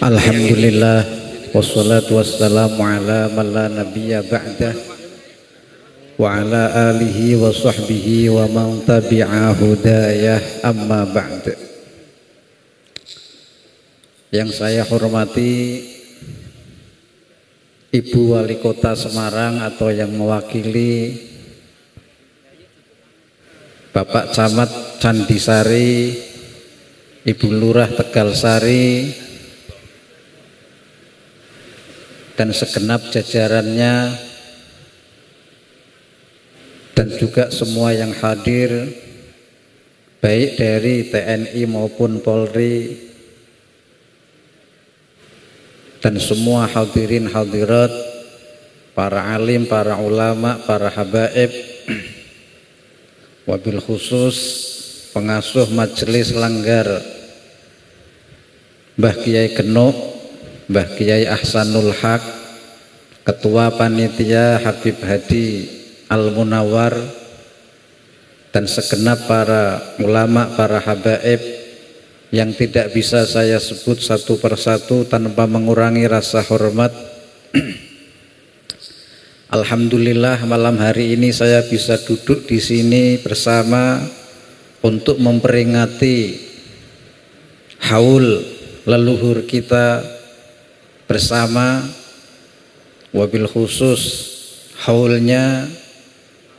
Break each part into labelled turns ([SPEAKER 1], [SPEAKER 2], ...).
[SPEAKER 1] Alhamdulillah wassalatu wassalamu ala man la nabiyya ba'dah wa ala alihi wa sahbihi wa man tabi'a hudayah amma ba'd. Yang saya hormati Ibu Wali Kota Semarang atau yang mewakili Bapak Camat Candisari, Ibu Lurah Tegalsari, dan segenap jajarannya, dan juga semua yang hadir baik dari TNI maupun Polri, dan semua hadirin hadirat, para alim, para ulama, para habaib, wabil khusus pengasuh majelis langgar Mbah Kiai Genuk, Mbah Kiai Ahsanul Haq, Ketua Panitia Habib Hadi Al-Munawar, dan segenap para ulama, para habaib yang tidak bisa saya sebut satu persatu tanpa mengurangi rasa hormat. Alhamdulillah malam hari ini saya bisa duduk di sini bersama untuk memperingati haul leluhur kita bersama, wabil khusus haulnya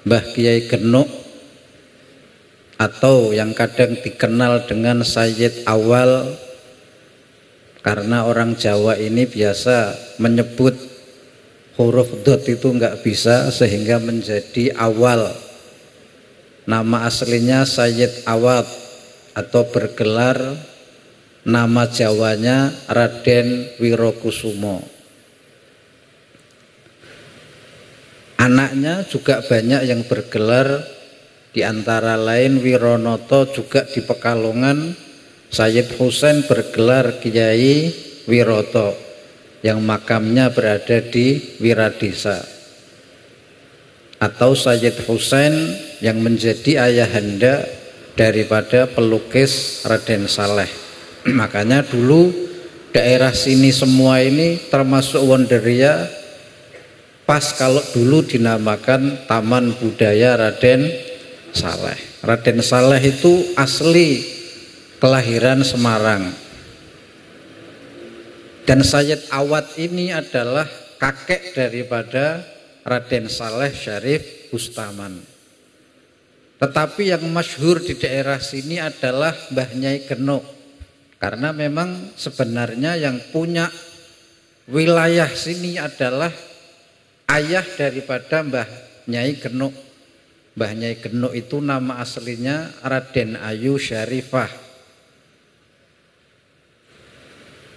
[SPEAKER 1] Mbah Kiai Genuk atau yang kadang dikenal dengan Sayyid Awal, karena orang Jawa ini biasa menyebut huruf dot itu enggak bisa sehingga menjadi awal. Nama aslinya Sayyid Awad atau bergelar nama Jawanya Raden Wirokusumo. Anaknya juga banyak yang bergelar, di antara lain Wironoto juga di Pekalongan, Sayyid Husain bergelar Kiai Wiroto yang makamnya berada di Wiradesa, atau Sayyid Husain yang menjadi ayahanda daripada pelukis Raden Saleh. Makanya dulu daerah sini semua ini termasuk Wonderia pas kalau dulu dinamakan Taman Budaya Raden Saleh. Raden Saleh itu asli kelahiran Semarang, dan Sayyid Awad ini adalah kakek daripada Raden Saleh Syarif Bustaman. Tetapi yang masyhur di daerah sini adalah Mbah Nyai Genuk, karena memang sebenarnya yang punya wilayah sini adalah ayah daripada Mbah Nyai Genuk. Mbah Nyai Genuk itu nama aslinya Raden Ayu Syarifah.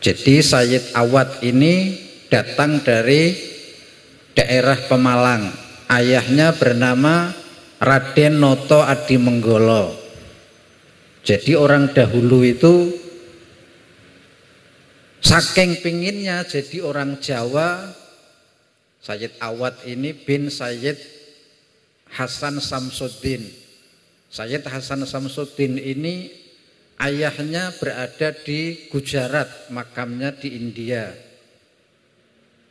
[SPEAKER 1] Jadi Sayyid Awad ini datang dari daerah Pemalang. Ayahnya bernama Raden Noto Adimenggolo. Jadi orang dahulu itu saking pinginnya jadi orang Jawa, Sayyid Awad ini bin Sayyid Hasan Samsuddin. Sayyid Hasan Samsuddin ini ayahnya berada di Gujarat, makamnya di India.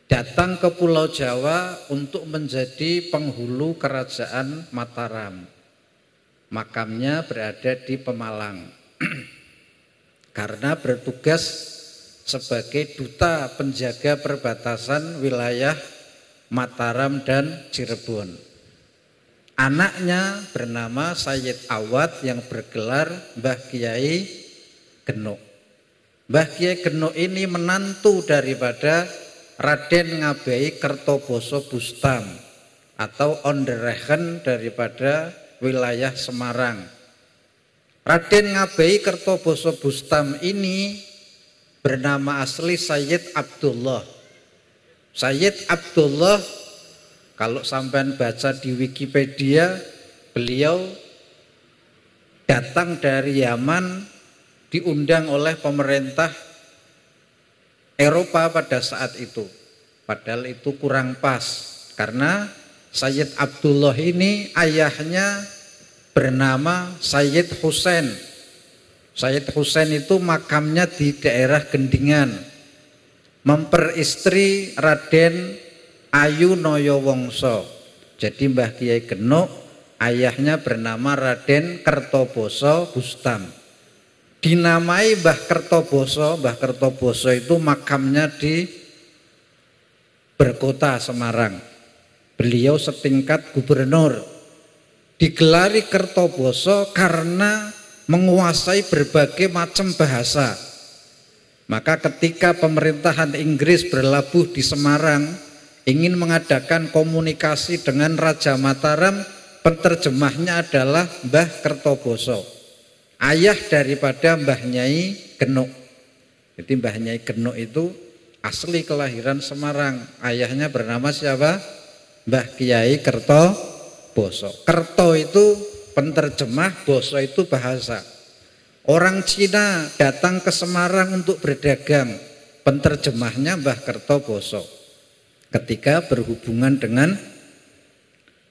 [SPEAKER 1] Datang ke Pulau Jawa untuk menjadi penghulu kerajaan Mataram. Makamnya berada di Pemalang. Karena bertugas sebagai duta penjaga perbatasan wilayah Mataram dan Cirebon. Anaknya bernama Sayyid Awad yang bergelar Mbah Kiai Genuk. Mbah Kiai Genuk ini menantu daripada Raden Ngabehi Kertoboso Bustam atau onderregen daripada wilayah Semarang. Raden Ngabehi Kertoboso Bustam ini bernama asli Sayyid Abdullah. Sayyid Abdullah, kalau sampean baca di Wikipedia, beliau datang dari Yaman, diundang oleh pemerintah Eropa pada saat itu. Padahal itu kurang pas, karena Sayyid Abdullah ini ayahnya bernama Sayyid Husain. Sayyid Husain itu makamnya di daerah Gendingan, memperistri Raden Ayu Noyo Wongso. Jadi Mbah Kiai Genuk ayahnya bernama Raden Kertoboso Bustam. Dinamai Mbah Kertoboso. Mbah Kertoboso itu makamnya di Berkota Semarang. Beliau setingkat gubernur. Digelari Kertoboso karena menguasai berbagai macam bahasa. Maka ketika pemerintahan Inggris berlabuh di Semarang, ingin mengadakan komunikasi dengan Raja Mataram, penterjemahnya adalah Mbah Kertoboso, ayah daripada Mbah Nyai Genuk. Jadi Mbah Nyai Genuk itu asli kelahiran Semarang, ayahnya bernama siapa? Mbah Kiai Kertoboso. Kerto itu penterjemah, boso itu bahasa. Orang Cina datang ke Semarang untuk berdagang, penterjemahnya Mbah Kertoboso. Ketika berhubungan dengan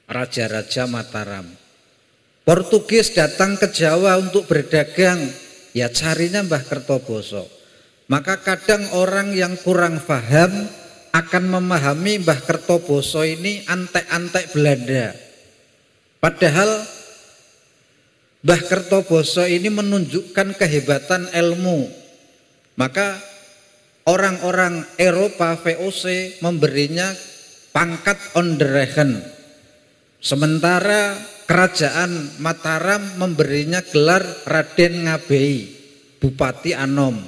[SPEAKER 1] Raja-Raja Mataram. Portugis datang ke Jawa untuk berdagang, ya carinya Mbah Kertoboso. Maka kadang orang yang kurang paham akan memahami Mbah Kertoboso ini antek-antek Belanda. Padahal Mbah Kertoboso ini menunjukkan kehebatan ilmu. Maka orang-orang Eropa VOC memberinya pangkat Onderregen. Sementara kerajaan Mataram memberinya gelar Raden Ngabei, Bupati Anom.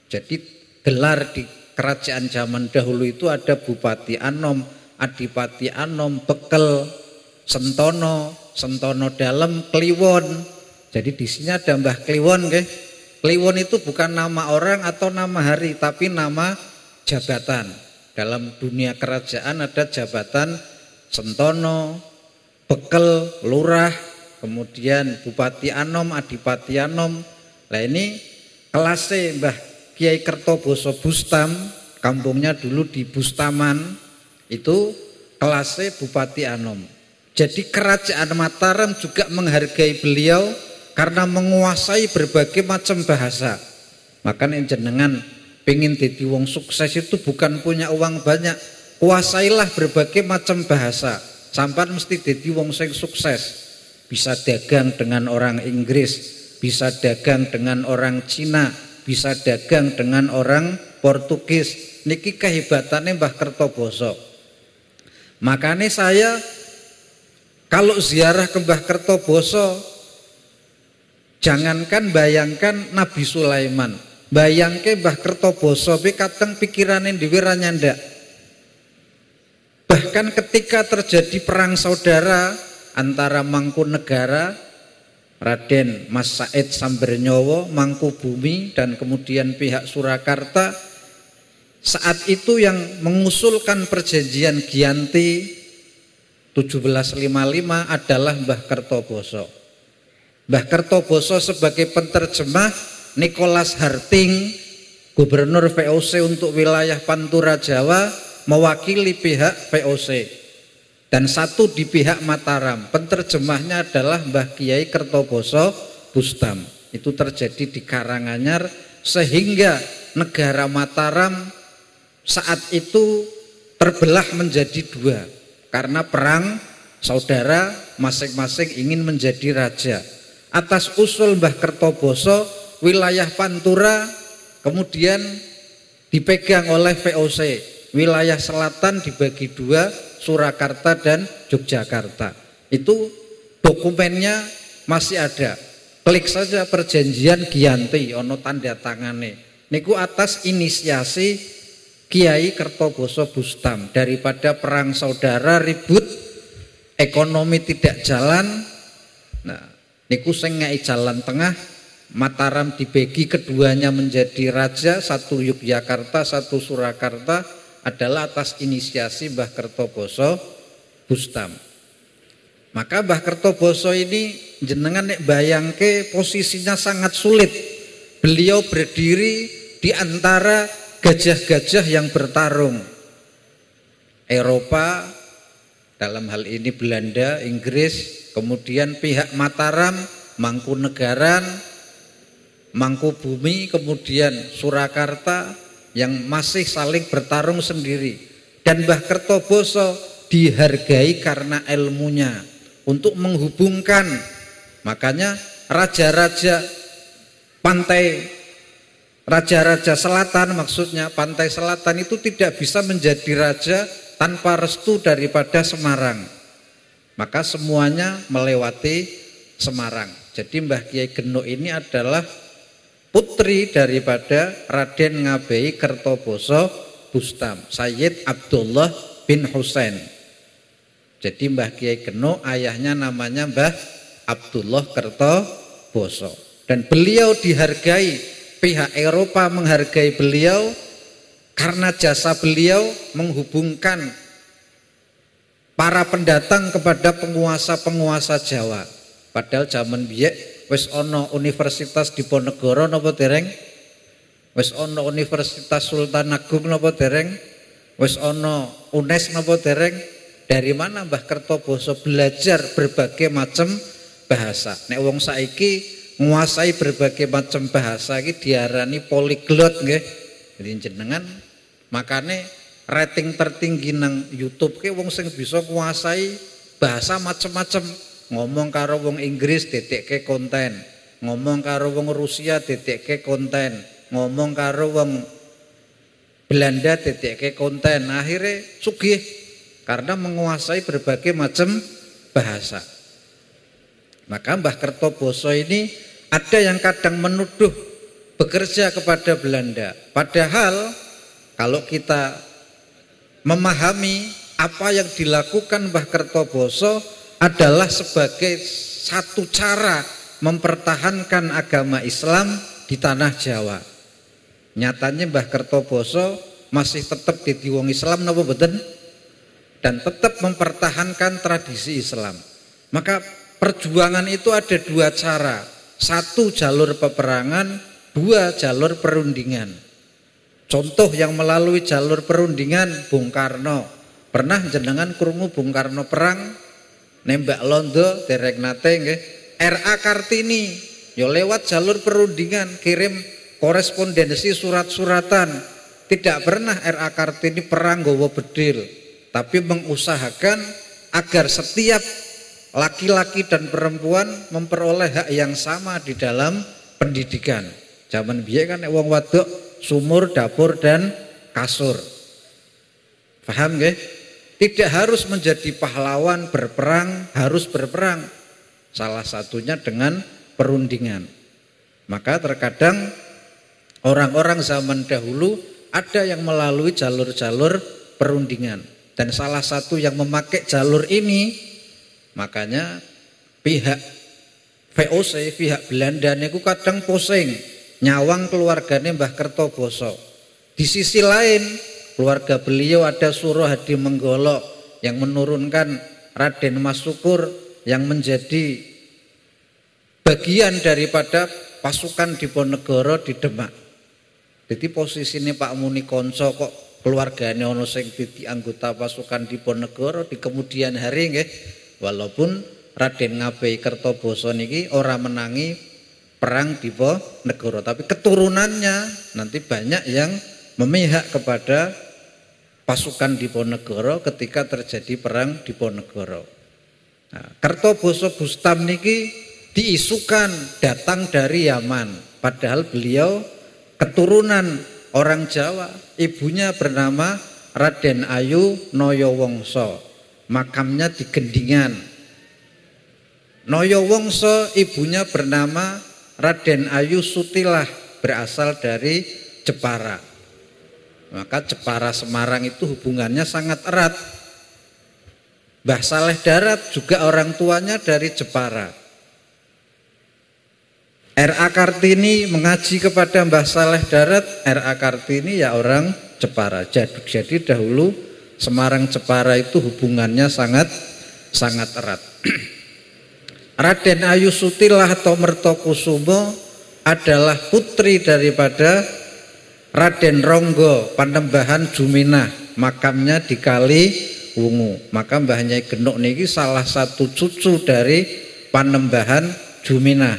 [SPEAKER 1] Jadi gelar di kerajaan zaman dahulu itu ada Bupati Anom, Adipati Anom, Bekel, Sentono, Sentono Dalem, Kliwon. Jadi di sini ada Mbah Kliwon, nggih. Kliwon itu bukan nama orang atau nama hari, tapi nama jabatan. Dalam dunia kerajaan ada jabatan Sentono, Bekel, Lurah, kemudian Bupati Anom, Adipati Anom. Nah ini kelasnya Mbah Kiai Kertoboso Bustam, kampungnya dulu di Bustaman, itu kelasnya Bupati Anom. Jadi kerajaan Mataram juga menghargai beliau karena menguasai berbagai macam bahasa. Makanya jenengan pengen jadi wong sukses itu bukan punya uang banyak, kuasailah berbagai macam bahasa, sampai mesti jadi wong sing sukses. Bisa dagang dengan orang Inggris, bisa dagang dengan orang Cina, bisa dagang dengan orang Portugis. Niki kehebatannya Mbah Kertoboso. Makanya saya kalau ziarah ke Mbah Kertoboso, jangankan bayangkan Nabi Sulaiman, bayangke Mbah Kertoboso be kadang pikirane dhewe ra nyandak. Bahkan ketika terjadi perang saudara antara Mangkunegara, Raden Mas Said Sambernyowo, Mangkubumi, dan kemudian pihak Surakarta, saat itu yang mengusulkan perjanjian Giyanti 1755 adalah Mbah Kertoboso. Mbah Kertoboso sebagai penterjemah, Nicholas Harting, Gubernur VOC untuk wilayah Pantura Jawa, mewakili pihak VOC. Dan satu di pihak Mataram, penterjemahnya adalah Mbah Kiai Kertoboso Bustam. Itu terjadi di Karanganyar, sehingga negara Mataram saat itu terbelah menjadi dua. Karena perang saudara, masing-masing ingin menjadi raja. Atas usul Mbah Kertoboso, wilayah Pantura kemudian dipegang oleh VOC. Wilayah selatan dibagi dua, Surakarta dan Yogyakarta. Itu dokumennya masih ada. Klik saja perjanjian Giyanti, ono tanda tangane. Niku atas inisiasi Kiai Kertoboso Bustam. Daripada perang saudara ribut, ekonomi tidak jalan, nah niku sing ngei jalan tengah, Mataram dibagi keduanya menjadi raja, satu Yogyakarta, satu Surakarta, adalah atas inisiasi Mbah Kertoboso Bustam. Maka Mbah Kertoboso ini jenengan nek bayangke posisinya sangat sulit. Beliau berdiri di antara gajah-gajah yang bertarung. Eropa, dalam hal ini Belanda, Inggris, kemudian pihak Mataram, Mangkunegaran, Mangkubumi, kemudian Surakarta, yang masih saling bertarung sendiri. Dan Mbah Kertoboso dihargai karena ilmunya untuk menghubungkan. Makanya raja-raja pantai, raja-raja selatan, maksudnya pantai selatan itu tidak bisa menjadi raja tanpa restu daripada Semarang. Maka semuanya melewati Semarang. Jadi Mbah Kiai Genuk ini adalah putri daripada Raden Ngabei Kertoboso Bustam, Sayyid Abdullah bin Husain. Jadi Mbah Kiai Genuk ayahnya namanya Mbah Abdullah Kertoboso. Dan beliau dihargai, pihak Eropa menghargai beliau karena jasa beliau menghubungkan para pendatang kepada penguasa-penguasa Jawa. Padahal zaman biyen wis ana Universitas Diponegoro napa dereng? Wis ana Universitas Sultan Agung napa dereng? Wis ana UNES napa dereng? Dari mana Mbah Kertoboso belajar berbagai macam bahasa? Nek wong saiki nguasai berbagai macam bahasa iki diarani polyglot nggih. Jadi jenengan makane rating tertinggi nang YouTube ke wong sing bisa nguasai bahasa macam-macam. Ngomong karo wong Inggris dedekke konten, ngomong karo wong Rusia dedekke konten, ngomong karo wong Belanda dedekke konten. Akhirnya sugih karena menguasai berbagai macam bahasa. Maka Mbah Kertoboso ini ada yang kadang menuduh bekerja kepada Belanda. Padahal kalau kita memahami apa yang dilakukan Mbah Kertoboso adalah sebagai satu cara mempertahankan agama Islam di tanah Jawa. Nyatanya Mbah Kertoboso masih tetap di wong Islam napa mboten? Dan tetap mempertahankan tradisi Islam. Maka perjuangan itu ada dua cara. Satu jalur peperangan, dua jalur perundingan. Contoh yang melalui jalur perundingan Bung Karno. Pernah jenengan krungu Bung Karno perang nembak Londo derek nate nggih. R.A. Kartini ya lewat jalur perundingan, kirim korespondensi surat-suratan. Tidak pernah R.A. Kartini perang nggawa bedil, tapi mengusahakan agar setiap laki-laki dan perempuan memperoleh hak yang sama di dalam pendidikan. Zaman biyen kan wong wadok sumur, dapur dan kasur. Paham nggih? Tidak harus menjadi pahlawan berperang, harus berperang. Salah satunya dengan perundingan. Maka terkadang orang-orang zaman dahulu ada yang melalui jalur-jalur perundingan. Dan salah satu yang memakai jalur ini, makanya pihak VOC, pihak Belanda niku kadang pusing nyawang keluarganya Mbah Kertoboso. Di sisi lain keluarga beliau ada Suruh Hadi Menggolo yang menurunkan Raden Mas Syukur yang menjadi bagian daripada pasukan Diponegoro di Demak. Jadi posisinya Pak Muni Konco kok keluarganya ono sing dadi anggota pasukan Diponegoro di kemudian hari nggih. Walaupun Raden Ngabei Kertoboso niki ora menangi perang Diponegoro, tapi keturunannya nanti banyak yang memihak kepada pasukan Diponegoro ketika terjadi perang Diponegoro. Nah, Kertoboso Bustam niki diisukan datang dari Yaman, padahal beliau keturunan orang Jawa. Ibunya bernama Raden Ayu Noyowongso, makamnya di Gendingan. Noyowongso ibunya bernama Raden Ayu Sutilah, berasal dari Jepara. Maka Jepara Semarang itu hubungannya sangat erat. Mbah Saleh Darat juga orang tuanya dari Jepara. R.A. Kartini mengaji kepada Mbah Saleh Darat. R.A. Kartini ya orang Jepara. Jadi dahulu Semarang Jepara itu hubungannya sangat erat. Raden Ayu Sutilah atau Mertokusumo adalah putri daripada Raden Ronggo Panembahan Juminah, makamnya di Kali Wungu. Maka Mbah Nyai Genuk niki salah satu cucu dari Panembahan Juminah.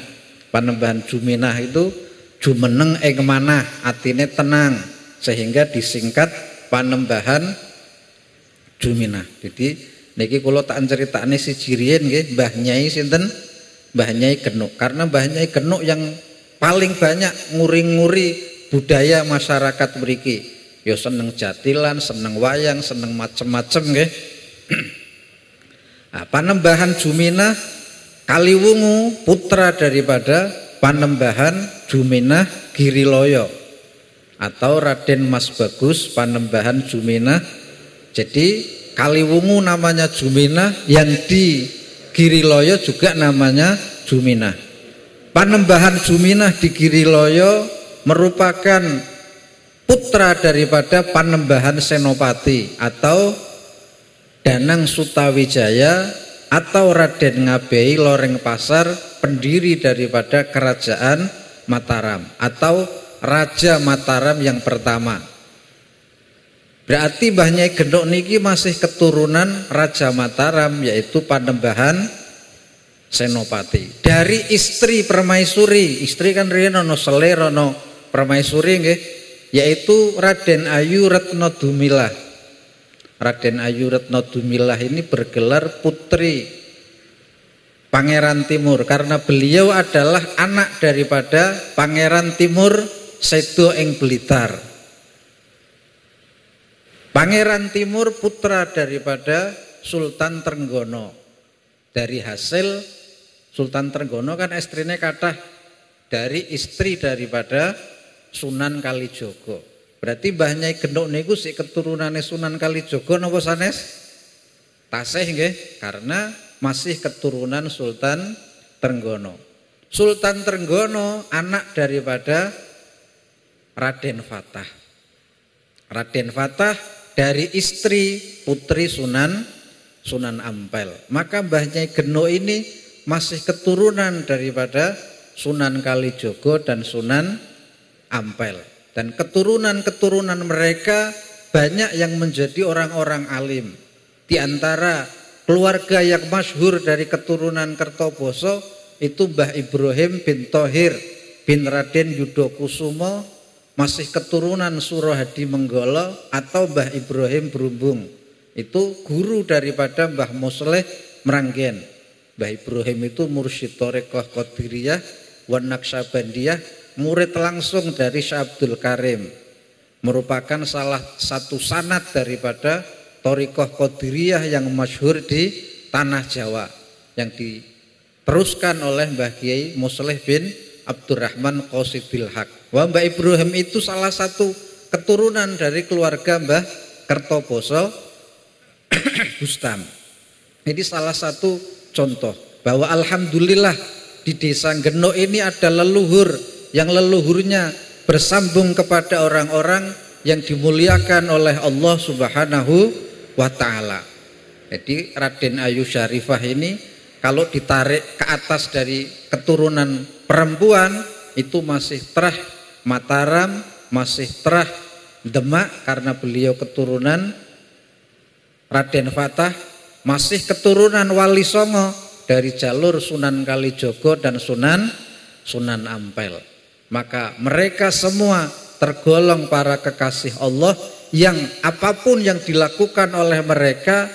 [SPEAKER 1] Panembahan Juminah itu jumeneng ing manah, atine tenang. sehingga disingkat Panembahan Juminah. Jadi niki kula tak critakne siji riyen nggih, Mbah Nyai sinten? Mbah Nyai Genuk. Karena Mbah Nyai Genuk yang paling banyak nguri-nguri budaya masyarakat mriki. Ya seneng jatilan, seneng wayang, seneng macem-macem nggih. Nah, Panembahan Juminah Kaliwungu putra daripada Panembahan Juminah Giriloyo atau Raden Mas Bagus Panembahan Juminah. Jadi Kaliwungu namanya Juminah, yang di Giriloyo juga namanya Juminah. Panembahan Juminah di Giriloyo merupakan putra daripada Panembahan Senopati atau Danang Sutawijaya atau Raden Ngabei Loreng Pasar, pendiri daripada Kerajaan Mataram atau Raja Mataram yang pertama. Berarti Mbah Nyai Genuk niki masih keturunan Raja Mataram, yaitu Panembahan Senopati. Dari istri permaisuri, istri kan riyen ana selir ana permaisuri nggih, yaitu Raden Ayu Retno Dumilah. Raden Ayu Retno Dumilah ini bergelar putri Pangeran Timur karena beliau adalah anak daripada Pangeran Timur Sedo ing Blitar. Pangeran Timur putra daripada Sultan Trenggono. Dari hasil Sultan Trenggono kan istrinya kathah dari istri daripada Sunan Kalijogo. Berarti Mbah Nyai Genuk niku sik keturunane Sunan Kalijogo napa sanes? Tasih nggih, karena masih keturunan Sultan Trenggono. Sultan Trenggono anak daripada Raden Fatah. Raden Fatah dari istri putri Sunan Ampel. Maka Mbah Nyai Genuk ini masih keturunan daripada Sunan Kalijogo dan Sunan Ampel. Dan keturunan-keturunan mereka banyak yang menjadi orang-orang alim. Di antara keluarga yang masyhur dari keturunan Kertoboso itu Mbah Ibrahim bin Thohir bin Raden Yudokusumo, masih keturunan Surohadi Menggolo atau Mbah Ibrahim Brumbung. Itu guru daripada Mbah Mosleh Meranggen. Mbah Ibrahim itu mursyid Thariqah Qadiriyah wa Naqsabandiyah, murid langsung dari Syekh Abdul Karim, merupakan salah satu sanad daripada Thariqah Qadiriyah yang masyhur di tanah Jawa, yang diteruskan oleh Mbah Kiai Mosleh bin Abdurrahman Qasidil Haq. Wah, Mbah Ibrahim itu salah satu keturunan dari keluarga Mbah Kertoboso Bustam. Ini salah satu contoh bahwa alhamdulillah di desa Genuk ini ada leluhur yang leluhurnya bersambung kepada orang-orang yang dimuliakan oleh Allah Subhanahu wa ta'ala. Jadi Raden Ayu Syarifah ini kalau ditarik ke atas dari keturunan perempuan itu masih terah Mataram, masih terah Demak karena beliau keturunan Raden Fatah, masih keturunan Wali Songo dari jalur Sunan Kalijogo dan Sunan Ampel. Maka mereka semua tergolong para kekasih Allah yang apapun yang dilakukan oleh mereka,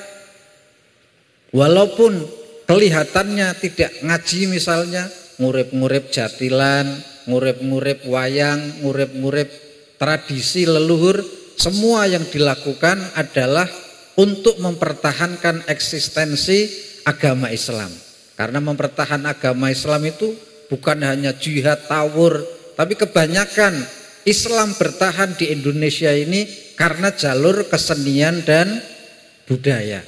[SPEAKER 1] walaupun kelihatannya tidak ngaji, misalnya ngurip-ngurip jatilan, ngurip-ngurip wayang, ngurip-ngurip tradisi leluhur, semua yang dilakukan adalah untuk mempertahankan eksistensi agama Islam. Karena mempertahankan agama Islam itu bukan hanya jihad tawur, tapi kebanyakan Islam bertahan di Indonesia ini karena jalur kesenian dan budaya.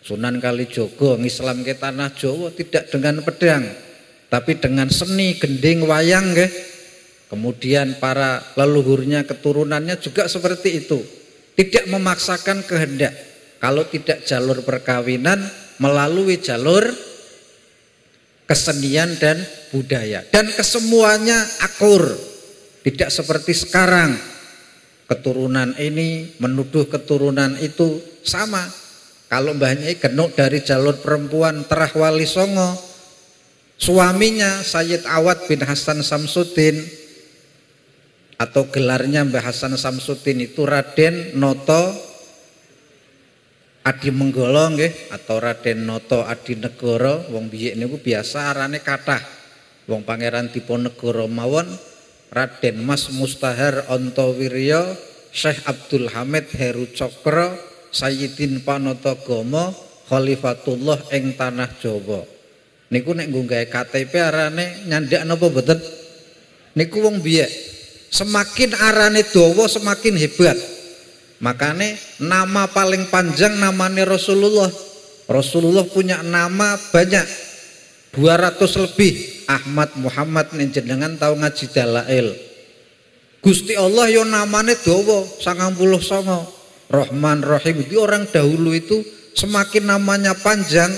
[SPEAKER 1] Sunan Kalijogo Islam ke tanah Jawa tidak dengan pedang, tapi dengan seni gending wayang nggih. Kemudian para leluhurnya keturunannya juga seperti itu. Tidak memaksakan kehendak. Kalau tidak jalur perkawinan, melalui jalur kesenian dan budaya, dan kesemuanya akur, tidak seperti sekarang keturunan ini menuduh keturunan itu sama. Kalau Mbah Nyai Genuk dari jalur perempuan terah Wali Songo, suaminya Sayyid Awad bin Hasan Samsuddin atau gelarnya Mbah Hasan Samsudin itu Raden Noto Adi Menggolo nggih, atau Raden Noto Adi Negoro. Wong biyen niku biasa arane kathah. Wong Pangeran Diponegoro mawon Raden Mas Mustahar Antawirya, Syekh Abdul Hamid Heru Cokro, Sayyidin Panatagomo, Khalifatullah ing tanah Jawa. Niku nek nggo gawe KTP arane nyandak napa mboten? Niku wong biyen semakin arane dawa semakin hebat. Makanya nama paling panjang namanya Rasulullah. Rasulullah punya nama banyak, 200 lebih. Ahmad Muhammad jenengan tahu ngaji dalail. Gusti Allah yo namanya dawa 99. Rahman Rahim. Di orang dahulu itu semakin namanya panjang.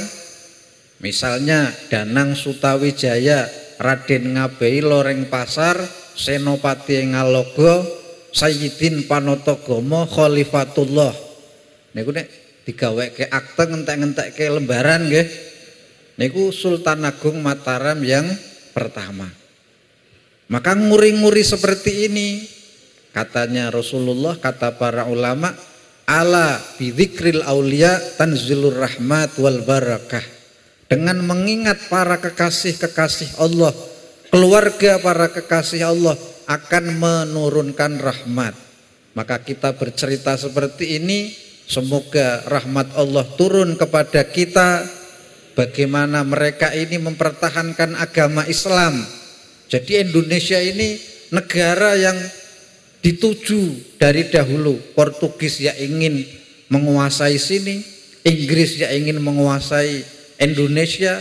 [SPEAKER 1] Misalnya Danang Sutawijaya, Raden Ngabei Loreng Pasar, Senopati Ngalogo, Sayyidin Panatagomo, Khalifatullah. Niku nek digaweke akte ngentek-ngentekke lembaran nggih. Niku Sultan Agung Mataram yang pertama. Maka nguri-nguri seperti ini katanya Rasulullah, kata para ulama, ala bidzikril aulia tanzilur rahmat wal barakah. Dengan mengingat para kekasih-kekasih Allah, keluarga para kekasih Allah akan menurunkan rahmat. Maka kita bercerita seperti ini, semoga rahmat Allah turun kepada kita. Bagaimana mereka ini mempertahankan agama Islam. Jadi Indonesia ini negara yang dituju dari dahulu. Portugis ya ingin menguasai sini, Inggris ya ingin menguasai Indonesia,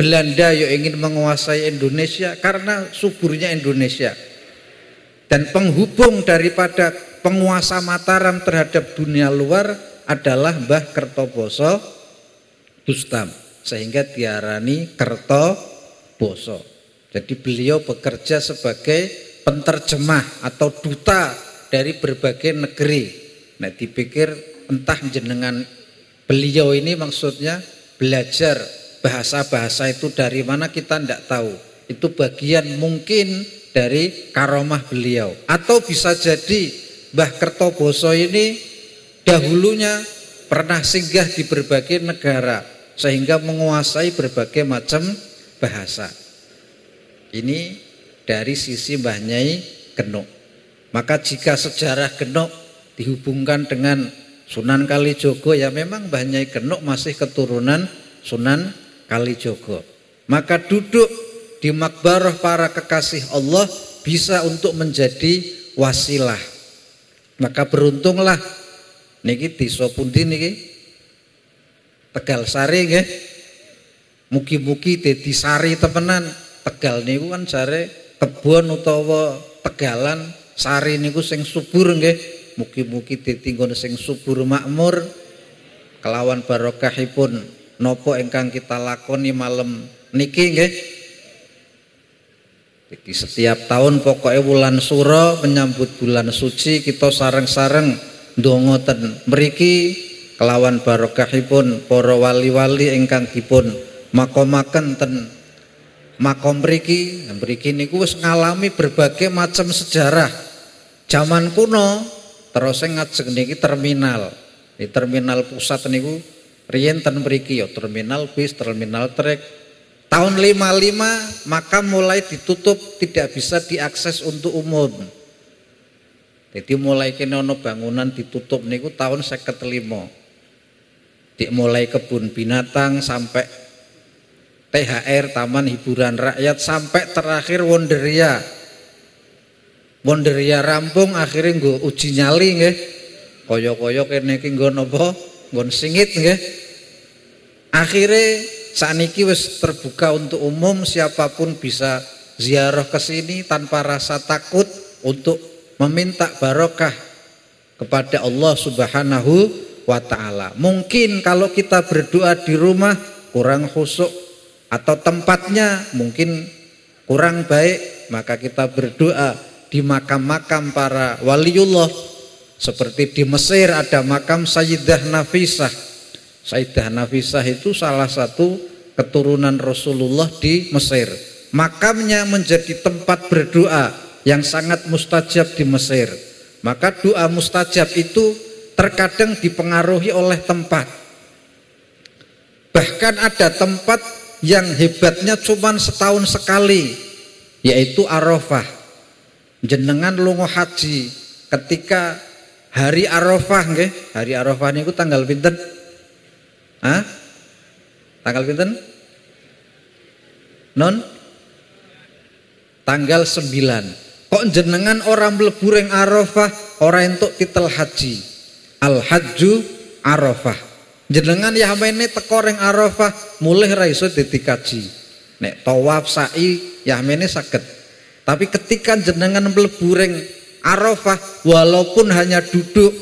[SPEAKER 1] Belanda ya ingin menguasai Indonesia karena suburnya Indonesia. Dan penghubung daripada penguasa Mataram terhadap dunia luar adalah Mbah Kertoboso Bustam, sehingga diarani Kertoboso. Jadi beliau bekerja sebagai penterjemah atau duta dari berbagai negeri. Nah, dipikir entah jenengan beliau ini maksudnya belajar bahasa-bahasa itu dari mana, kita tidak tahu. Itu bagian mungkin dari karomah beliau. Atau bisa jadi Mbah Kertoboso ini dahulunya pernah singgah di berbagai negara sehingga menguasai berbagai macam bahasa. Ini dari sisi Mbah Nyai Genuk. Maka jika sejarah Genuk dihubungkan dengan Sunan Kalijogo, ya memang Mbah Nyai Genuk masih keturunan Sunan Kalijogo. Maka duduk di makbarah para kekasih Allah bisa untuk menjadi wasilah. Maka beruntunglah niki desa pundi niki? Tegal Sari nggih. Mugi-mugi dadi sari temenan. Tegal niku kan jare kebon utawa tegalan, sari niku sing subur nggih. Mugi-mugi dadi nggon sing subur makmur kelawan barokahipun nopo ingkang kita lakoni malam niki nggih. Jadi setiap tahun pokoknya bulan Suro menyambut bulan suci kita sareng-sareng ndonga ten mriki kelawan barokahipun para wali-wali ingkang dipun makomaken ten makom mriki. Mriki niku wis ngalami berbagai macam sejarah. Zaman kuno terus ngajeng niki terminal. Di terminal pusat niku riyen ten mriki ya terminal bis, terminal trek. Tahun 55 maka mulai ditutup, tidak bisa diakses untuk umum. Jadi mulai kene ono bangunan ditutup niku tahun 55. Mulai kebun binatang sampai THR Taman Hiburan Rakyat sampai terakhir Wonderia. Wonderia rampung akhirnya nggo uji nyali nggih. Kaya-kaya kene iki nggo napa? Nggon singit nggih. Akhirnya saniki wis terbuka untuk umum, siapapun bisa ziarah ke sini tanpa rasa takut untuk meminta barokah kepada Allah Subhanahu wa taala. Mungkin kalau kita berdoa di rumah kurang khusyuk atau tempatnya mungkin kurang baik, maka kita berdoa di makam-makam para waliullah. Seperti di Mesir ada makam Sayyidah Nafisah. Sayyidah Nafisah itu salah satu keturunan Rasulullah di Mesir. Makamnya menjadi tempat berdoa yang sangat mustajab di Mesir. Maka doa mustajab itu terkadang dipengaruhi oleh tempat. Bahkan ada tempat yang hebatnya cuma setahun sekali, yaitu Arafah. Jenengan lunga haji ketika hari Arafah nggih. Hari Arafah niku tanggal pinten? Hah? Tanggal pinten? Non? Tanggal 9. Kok jenengan orang mlebu ring Arafah ora entuk titel haji? Al hajju Arafah. Jenengan ya mene teko ring Arafah mulih ra iso dadi kaji. Nek tawaf sa'i ya mene saged. Tapi ketika jenengan mlebu ring Arafah, walaupun hanya duduk,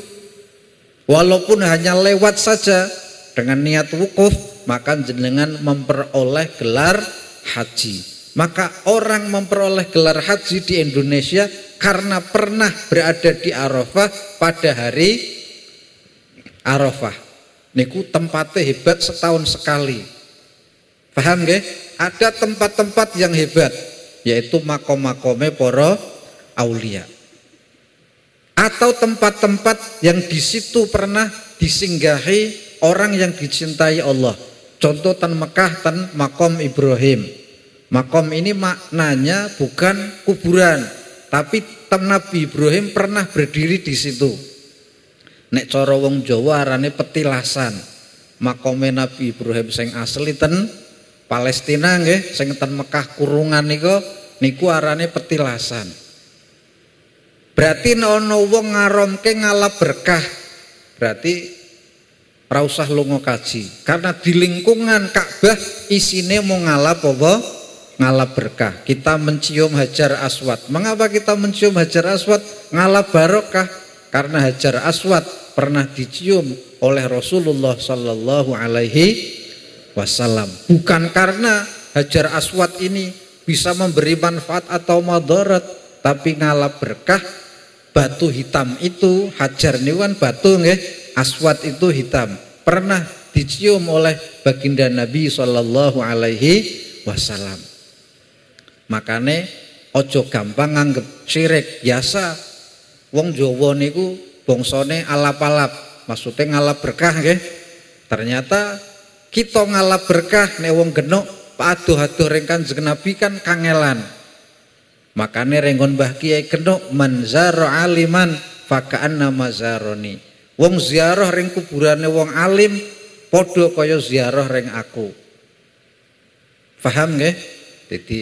[SPEAKER 1] walaupun hanya lewat saja dengan niat wukuf, maka jenengan memperoleh gelar haji. Maka orang memperoleh gelar haji di Indonesia karena pernah berada di Arafah pada hari Arafah. Niku tempatnya hebat setahun sekali. Paham nggih? Ada tempat-tempat yang hebat, yaitu makom-makome para aulia. Atau tempat-tempat yang di situ pernah disinggahi orang yang dicintai Allah. Contoh tan Mekah, tan makom Ibrahim. Makom ini maknanya bukan kuburan, tapi tan Nabi Ibrahim pernah berdiri di situ. Nek cara wong Jawa arane petilasan. Makome Nabi Ibrahim sing asli ten Palestina nggih, sing ten Mekah kurungan niku arane petilasan. Berarti ana wong ngaromke ngalap berkah. Berarti ora usah lunga kaji. Karena di lingkungan Ka'bah isine mau ngalap apa? Ngalap berkah. Kita mencium Hajar Aswad. Mengapa kita mencium Hajar Aswad? Ngalap barokah. Karena Hajar Aswad pernah dicium oleh Rasulullah sallallahu alaihi wasallam. Bukan karena Hajar Aswad ini bisa memberi manfaat atau madarat, tapi ngalap berkah. Batu hitam itu, hajar ini kan batu nggih, aswad itu hitam. Pernah dicium oleh baginda Nabi sallallahu alaihi wasallam. Makane ojo gampang nganggep syirik biasa. Wong Jawa niku bangsane alap-alap, maksudnya ngalap berkah nggih. Ternyata kita ngalap berkah nek wong genuk aduh-aduh ring Kanjeng Nabi kan kangelan. Makane renggon Mbah Kiai genuk manzara aliman faka'anna mazaroni. Wong ziarah ring kuburane wong alim padha kaya ziarah ring aku. Paham nggih? Jadi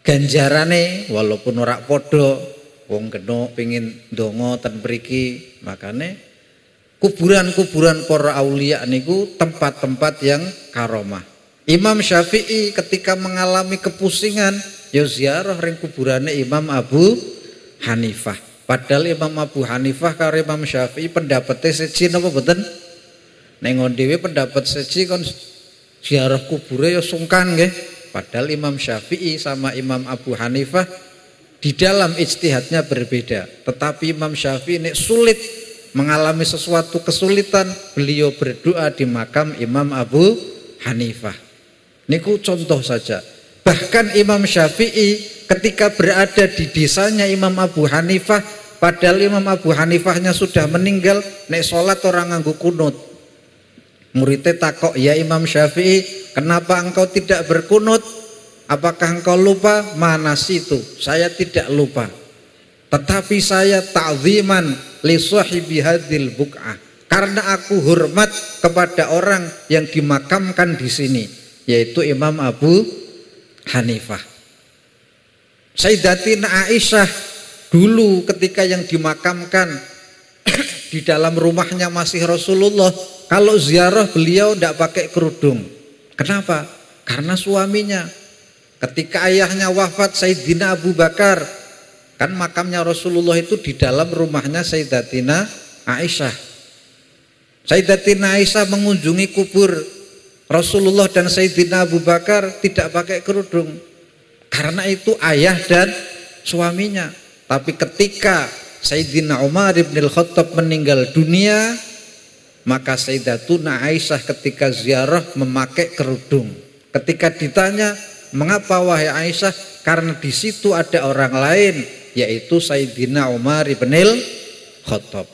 [SPEAKER 1] ganjarane walaupun ora padha, wong genuk pengin ndonga ten mriki, makane kuburan-kuburan para aulia niku tempat-tempat yang karomah. Imam Syafi'i ketika mengalami kepusingan ya ziarah ring kuburane Imam Abu Hanifah. Padahal Imam Abu Hanifah karo Imam Syafi'i pendapatnya seji napa mboten? Nek ngon dhewe pendapat seji kon ziarah kubure ya sungkan nggih. Padahal Imam Syafi'i sama Imam Abu Hanifah di dalam ijtihadnya berbeda. Tetapi Imam Syafi'i nek sulit mengalami sesuatu kesulitan, beliau berdoa di makam Imam Abu Hanifah. Niku contoh saja. Bahkan Imam Syafi'i ketika berada di desanya Imam Abu Hanifah, padahal Imam Abu Hanifahnya sudah meninggal, nek sholat orang nganggo kunut. Muridnya takok, ya Imam Syafi'i, kenapa engkau tidak berkunut? Apakah engkau lupa? Mana situ? Saya tidak lupa. Tetapi saya ta'ziman li sahibi hadhil buq'ah. Karena aku hormat kepada orang yang dimakamkan di sini, yaitu Imam Abu Hanifah. Sayyidatina Aisyah dulu ketika yang dimakamkan di dalam rumahnya masih Rasulullah, kalau ziarah beliau tidak pakai kerudung. Kenapa? Karena suaminya ketika ayahnya wafat, Sayyidina Abu Bakar, kan makamnya Rasulullah itu di dalam rumahnya Sayyidatina Aisyah. Sayyidatina Aisyah mengunjungi kubur Rasulullah dan Sayyidina Abu Bakar tidak pakai kerudung. Karena itu ayah dan suaminya. Tapi ketika Sayyidina Umar ibn al-Khattab meninggal dunia, maka Sayyidatuna Aisyah ketika ziarah memakai kerudung. Ketika ditanya, mengapa wahai Aisyah karena di situ ada orang lain, yaitu Sayyidina Umar ibnil Khattab.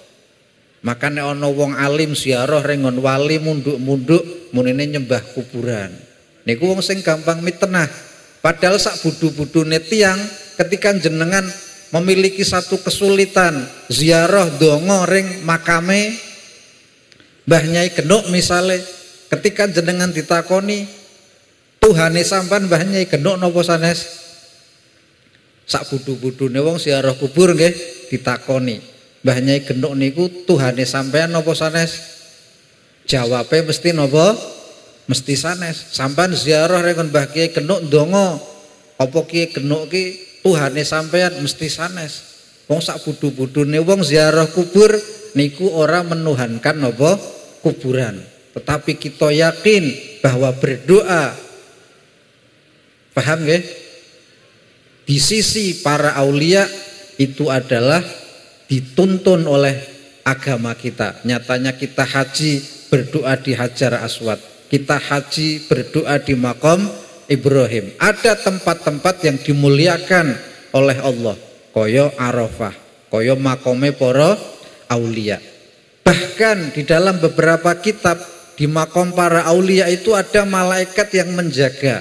[SPEAKER 1] Makanya ono wong alim ziarah rengon wali munduk-munduk munine nyembah kuburan. Niku wong sing gampang mitenah. Padahal sak budu-budune tiyang ketika jenengan memiliki satu kesulitan ziarah donga ring makame Mbah Nyai Genuk misale, ketika jenengan ditakoni Tuhane sampean Mbah Nyai Genuk napa sanes? Sak budu-budune wong ziarah kubur nggih ditakoni, Mbah Nyai Genuk niku Tuhane sampean napa sanes? Jawabe mesti napa? Mesti sanes. Sampean ziarah rengon Mbah Kyai Genuk ndonga, apa Kyai Genuk ki Tuhane sampean mesti sanes. Wong sak budu-budune wong ziarah kubur niku ora menuhankan napa? Kuburan. Tetapi kita yakin bahwa berdoa, paham nggih? Di sisi para aulia itu adalah dituntun oleh agama kita. Nyatanya kita haji berdoa di Hajar Aswad, kita haji berdoa di Maqam Ibrahim. Ada tempat-tempat yang dimuliakan oleh Allah, koyo Arafah, koyo makome para aulia. Bahkan di dalam beberapa kitab di makom para aulia itu ada malaikat yang menjaga,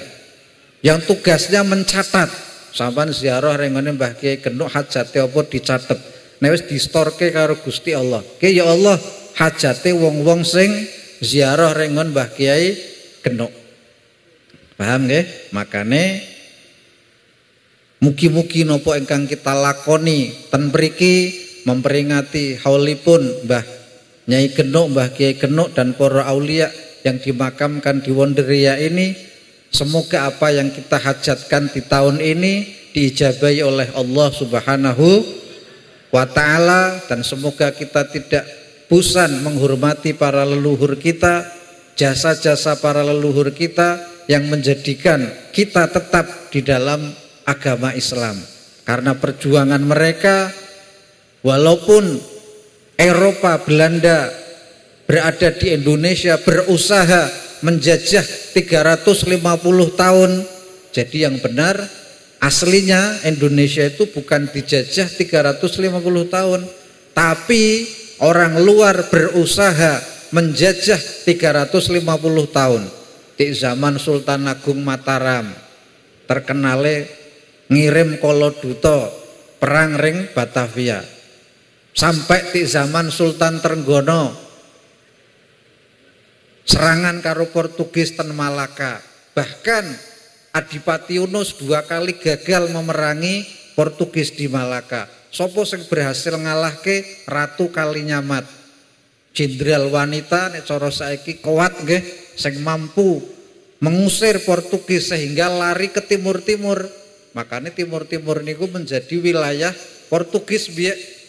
[SPEAKER 1] yang tugasnya mencatat. Sampeyan ziarah rengone Mbah Kyai Genuk hajate apa dicatet. Nek wis distorke karo Gusti Allah. Ki ya Allah, hajate wong-wong sing ziarah rengon Mbah Kyai Genuk. Paham nggih? Makane mugi-mugi napa ingkang kita lakoni ten mriki memperingati haulipun Mbah Nyai Genuk, Mbah Kyai Genuk dan para aulia yang dimakamkan di Wonderia ini, semoga apa yang kita hajatkan di tahun ini diijabahi oleh Allah Subhanahu wa ta'ala, dan semoga kita tidak bosan menghormati para leluhur kita, jasa-jasa para leluhur kita yang menjadikan kita tetap di dalam agama Islam. Karena perjuangan mereka, walaupun Eropa, Belanda berada di Indonesia, berusaha menjajah 350 tahun. Jadi yang benar aslinya Indonesia itu bukan dijajah 350 tahun, tapi orang luar berusaha menjajah 350 tahun. Di zaman Sultan Agung Mataram terkenale ngirim koloduto perang ring Batavia. Sampai di zaman Sultan Trenggono serangan karo Portugis ten Malaka. Bahkan Adipati Yunus 2 kali gagal memerangi Portugis di Malaka. Sopo sing berhasil ngalahke Ratu Kalinyamat, jenderal wanita nek cara saiki kuat nggih, sing mampu mengusir Portugis sehingga lari ke timur-timur. Makanya timur-timur niku menjadi wilayah Portugis.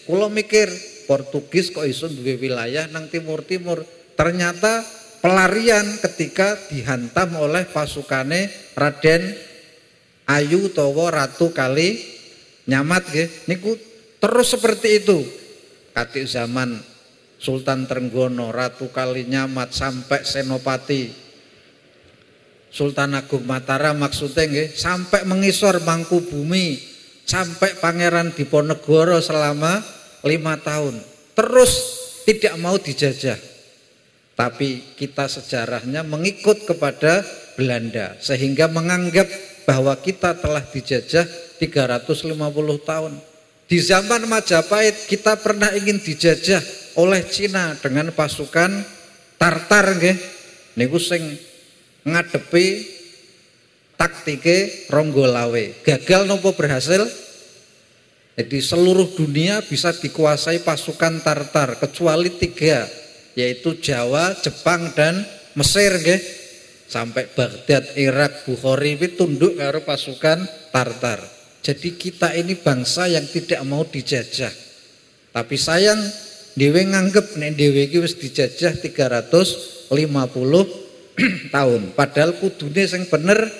[SPEAKER 1] Kula mikir Portugis kok iso duwe wilayah nang timur-timur. Ternyata pelarian ketika dihantam oleh pasukane Raden Ayu utawa Ratu Kalinyamat nggih. Niku terus seperti itu. Katik zaman Sultan Trenggono, Ratu Kalinyamat sampai Senopati Sultan Agung Mataram maksudnya nggih, sampai mengisor Mangkubumi, sampai Pangeran Diponegoro selama 5 tahun terus tidak mau dijajah. Tapi kita sejarahnya mengikut kepada Belanda sehingga menganggap bahwa kita telah dijajah 350 tahun. Di zaman Majapahit kita pernah ingin dijajah oleh Cina dengan pasukan Tartar nggih. Niku sing ngadepi taktike Ronggolawe. Gagal nopo berhasil? Jadi seluruh dunia bisa dikuasai pasukan Tartar kecuali 3, yaitu Jawa, Jepang dan Mesir nggih. Sampai Baghdad, Irak, Bukhari itu tunduk karo pasukan Tartar. Jadi kita ini bangsa yang tidak mau dijajah. Tapi sayang dhewe nganggep nek dhewe iki wis dijajah 350 tahun. Padahal kudune sing bener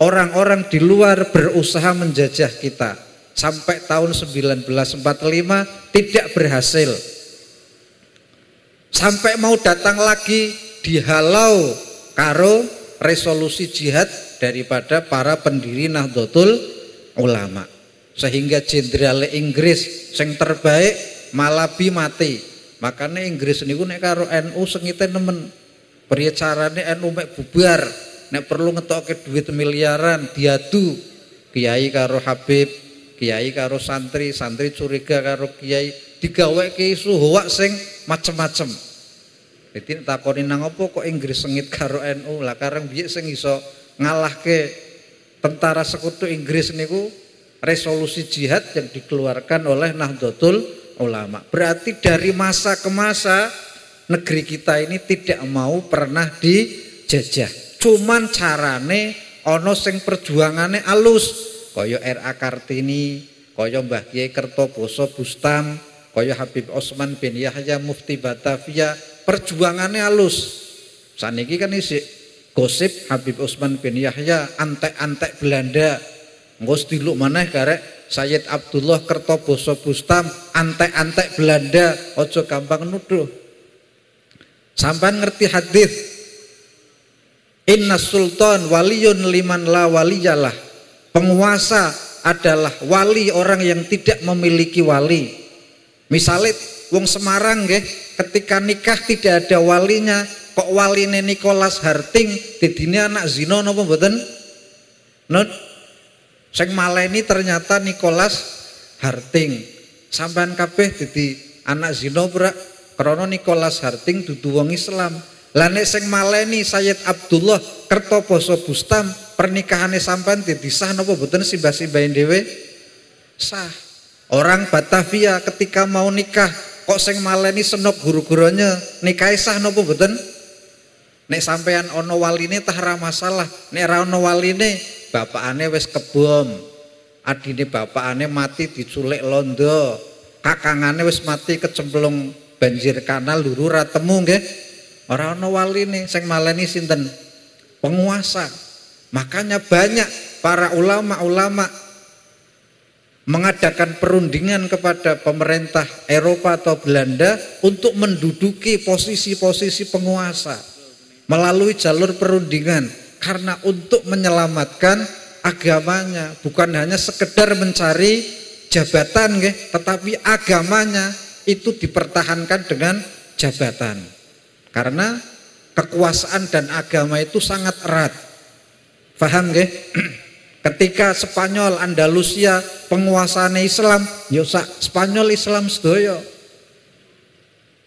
[SPEAKER 1] orang-orang di luar berusaha menjajah kita. Sampai tahun 1945 tidak berhasil. Sampai mau datang lagi dihalau karo resolusi jihad daripada para pendiri Nahdlatul ulama. Sehingga jenderal Inggris sing terbaik Malabi mati. Makanya Inggris niku nek karo NU sengite nemen. Priye carane NU mek bubar, nek perlu ngetokke duit miliaran diadu. Kiai karo Habib, kiai karo santri, santri curiga karo kiai, digaweke isu hoak sing macem-macem. Jadi takoni nang apa kok Inggris sengit karo NU? Lah kareng piye sing iso ngalahke tentara sekutu Inggris niku resolusi jihad yang dikeluarkan oleh Nahdlatul Ulama. Berarti dari masa ke masa negeri kita ini tidak mau pernah dijajah. Cuman carane ana sing perjuangane alus. Kaya R.A. Kartini, kaya Mbah Kiai Kertoboso Bustam, kaya Habib Osman bin Yahya Mufti Batavia, perjuangannya halus. Saniki kan isi gosip Habib Osman bin Yahya antek-antek Belanda. Engko diluk maneh karek Sayyid Abdullah Kertoboso Bustam antek-antek Belanda, ojo gampang nuduh. Sampean ngerti hadis Inna sultan waliyun liman la waliyalah. Penguasa adalah wali orang yang tidak memiliki wali. Misalnya wong Semarang nggih, ketika nikah tidak ada walinya, kok waline Nicholas Harting didine anak zina napa mboten? Nut. Sing maleni ternyata Nicholas Harting. Sampean kabeh dadi anak zina ora? Krana Nicholas Harting dudu wong Islam. Lah nek sing maleni Sayyid Abdullah Kertoboso Bustam, pernikahannya sampean dadi sah napa mboten simbah-simbahin dhewe? Sah. Orang Batavia ketika mau nikah kok sing maleni senok guru-gurunya nikah sah napa mboten? Nek sampean ana waline tah ora masalah. Nek ora ana waline bapakane wis kebom. Adine bapakane mati diculik londo. Kakangane wis mati kecemplung banjir kanal luru ora temu nggih. Ora ana waline sing maleni sinten? Penguasa. Makanya banyak para ulama-ulama mengadakan perundingan kepada pemerintah Eropa atau Belanda untuk menduduki posisi-posisi penguasa melalui jalur perundingan, karena untuk menyelamatkan agamanya, bukan hanya sekedar mencari jabatan tetapi agamanya itu dipertahankan dengan jabatan, karena kekuasaan dan agama itu sangat erat. Paham nggih? Ketika Spanyol Andalusia penguasane Islam, ya Spanyol Islam sedaya.